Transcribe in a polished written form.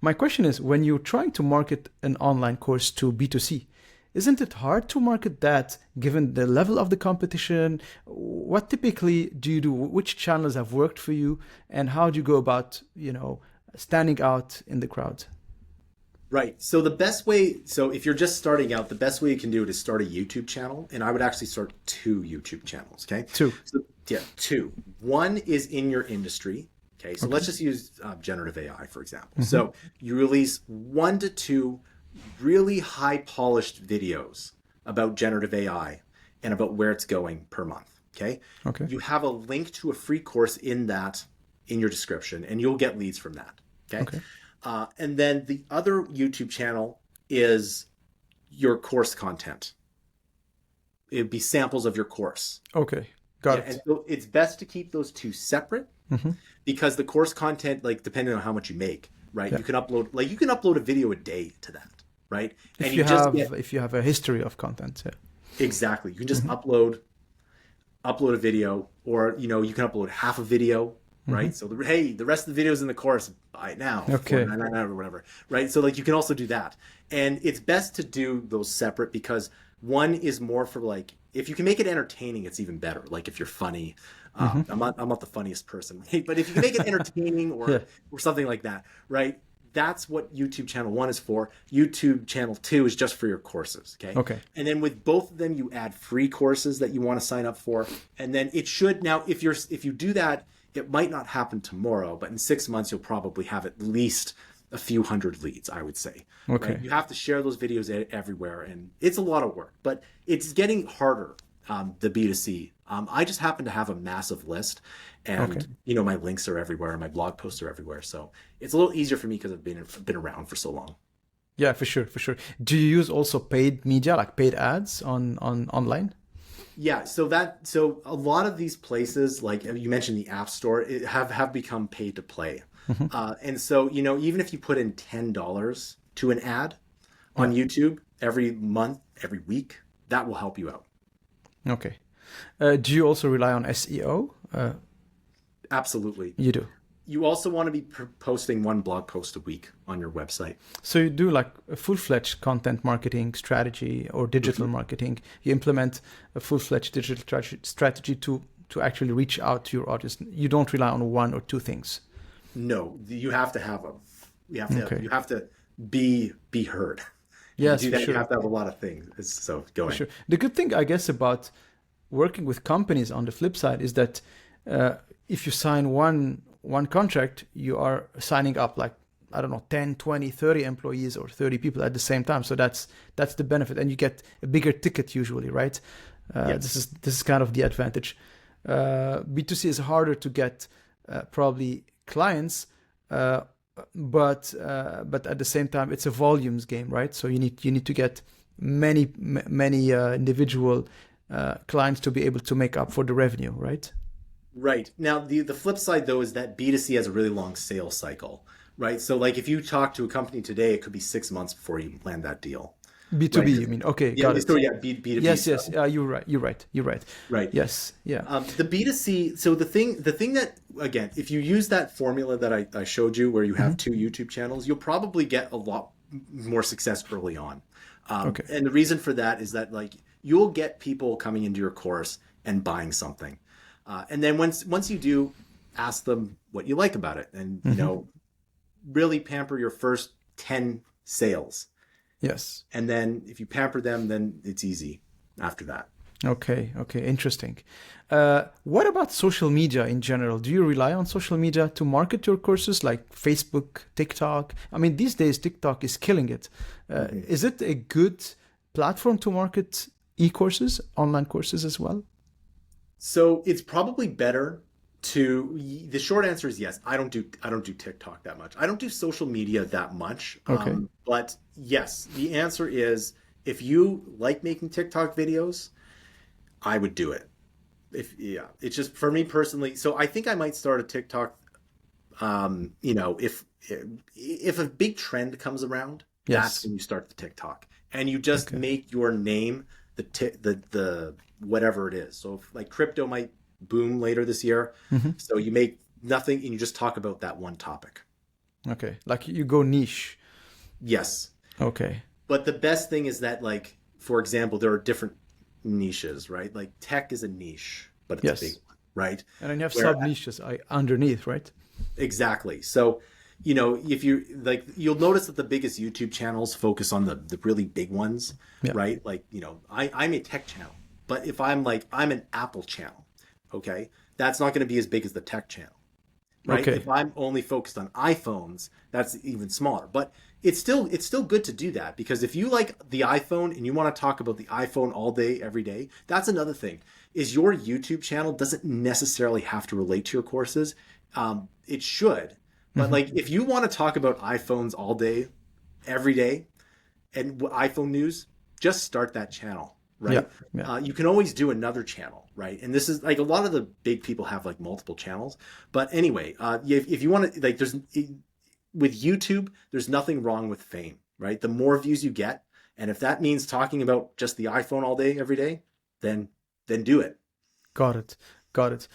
My question is, when you're trying to market an online course to B2C, isn't it hard to market that given the level of the competition? What typically do you do? Which channels have worked for you, and how do you go about, standing out in the crowd? Right. So the best way, so if you're just starting out, the best way you can do it is start a YouTube channel. And I would actually start 2 YouTube channels. Okay. Two. So yeah, two. One is in your industry. Okay. So let's just use generative AI, for example. So you release 1 to 2 really high polished videos about generative AI and about where it's going per month. Okay. Okay. You have a link to a free course in your description, and you'll get leads from that. Okay. And then the other YouTube channel is your course content. It'd be samples of your course. Okay. Got it. And so it's best to keep those two separate because the course content, like depending on how much you make, right? Yeah. You can upload a video a day to that, right? If you have a history of content. Yeah. Exactly. You can just upload a video, or you can upload half a video. Right. So the rest of the videos in the course, buy it now. Okay. $4.99 or whatever. Right. So you can also do that. And it's best to do those separate because one is more for if you can make it entertaining, it's even better. Like if you're funny, I'm not the funniest person, right? But if you can make it entertaining or something like that, right? That's what YouTube channel 1 is for. YouTube channel 2 is just for your courses. Okay. And then with both of them, you add free courses that you want to sign up for. And then it should, now if you do that, it might not happen tomorrow, but in 6 months, you'll probably have at least a few hundred leads, I would say. Okay. Right? You have to share those videos everywhere, and it's a lot of work, but it's getting harder, the B2C. I just happen to have a massive list, and my links are everywhere, my blog posts are everywhere. So it's a little easier for me because I've been around for so long. Yeah, for sure. Do you use also paid media, like paid ads on online? Yeah, so a lot of these places, like you mentioned, the App Store, have become pay to play, and so even if you put in $10 to an ad on YouTube every month, every week, that will help you out. Okay. Do you also rely on SEO? Absolutely. You do. You also want to be posting 1 blog post a week on your website. So you do like a full-fledged content marketing strategy or digital marketing. You implement a full-fledged digital strategy to actually reach out to your audience. You don't rely on 1 or 2 things. No, you have to have them. You have to be heard. Yes, to do that, sure. You have to have a lot of things. So go ahead. Sure. The good thing, I guess, about working with companies on the flip side is that if you sign one contract, you are signing up 10, 20, 30 employees or 30 people at the same time. So that's the benefit, and you get a bigger ticket usually, right? Yes. This is kind of the advantage. B2C is harder to get probably clients, but at the same time it's a volumes game, right? So you need to get many individual clients to be able to make up for the revenue, right? Right. Now, the flip side, though, is that B2C has a really long sales cycle, right? So if you talk to a company today, it could be 6 months before you land that deal. B2B, right? You mean? Okay, yeah, got it. So yeah, B2B. Yes. You're right. Right. Yes. Yeah. The B2C, so the thing that, again, if you use that formula that I showed you where you have 2 YouTube channels, you'll probably get a lot more success early on. And the reason for that is that you'll get people coming into your course and buying something. And then once you do, ask them what you like about it, and really pamper your first 10 sales. Yes. And then if you pamper them, then it's easy after that. Okay, interesting. What about social media in general? Do you rely on social media to market your courses, like Facebook, TikTok? I mean, these days TikTok is killing it. Is it a good platform to market e-courses, online courses as well? So it's probably better the short answer is yes. I don't do TikTok that much. I don't do social media that much. Okay. But yes, the answer is if you like making TikTok videos, I would do it. It's just for me personally. So I think I might start a TikTok. If a big trend comes around, that's when you start the TikTok, and you just make your name the whatever it is. So if, crypto might boom later this year, so you make nothing and you just talk about that one topic. Okay. Like you go niche. Yes. Okay. But the best thing is that, like, for example, there are different niches, right? Like tech is a niche, but it's a big Yes. one, right? And then you have Where sub niches underneath, right? exactly. So, you know, if you like, you'll notice that the biggest YouTube channels focus on the really big ones, Yeah. right? Like, you know, I'm a tech channel, but if I'm like, I'm an Apple channel, okay, that's not going to be as big as the tech channel, right? Okay. If I'm only focused on iPhones, that's even smaller. But it's still good to do that, because if you like the iPhone and you want to talk about the iPhone all day, every day, that's another thing. Is your YouTube channel doesn't necessarily have to relate to your courses. It should, but Hmm. like if you want to talk about iPhones all day, every day, and iPhone news, just start that channel, Yeah. right? Yeah. You can always do another channel, right? And this is like a lot of the big people have like multiple channels. But anyway, if you want to, like, with YouTube, there's nothing wrong with fame, right? The more views you get, and if that means talking about just the iPhone all day, every day, then do it. Got it. Got it.